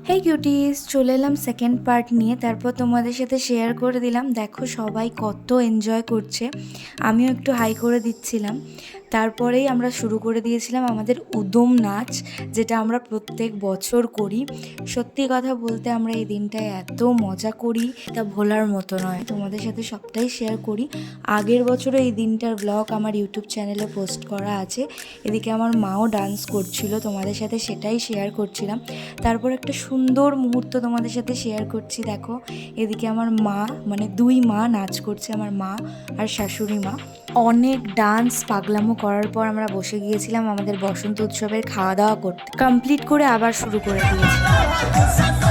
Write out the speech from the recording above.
হেই cuties, চলে এলাম second part নিয়ে। তারপর তোমাদের সাথে শেয়ার করে দিলাম। দেখো সবাই কত এনজয় করছে, আমিও একটু হাই করে দিচ্ছিলাম। তারপরেই আমরা শুরু করে দিয়েছিলাম আমাদের উদম নাচ, যেটা আমরা প্রত্যেক বছর করি। সত্যি কথা বলতে আমরা এই দিনটায় এত মজা করি, তা ভোলার মতো নয়। তোমাদের সাথে সবটাই শেয়ার করি। আগের বছরও এই দিনটার ব্লগ আমার ইউটিউব চ্যানেলে পোস্ট করা আছে। এদিকে আমার মাও ডান্স করছিল, তোমাদের সাথে সেটাই শেয়ার করছিলাম। তারপর একটা সুন্দর মুহূর্ত তোমাদের সাথে শেয়ার করছি। দেখো এদিকে আমার মা, মানে দুই মা নাচ করছে, আমার মা আর শাশুড়ি মা। অনেক ডান্স পাগলামো করার পর আমরা বসে গিয়েছিলাম আমাদের বসন্ত উৎসবের খাওয়া দাওয়া করতে। কমপ্লিট করে আবার শুরু করে দিয়েছি।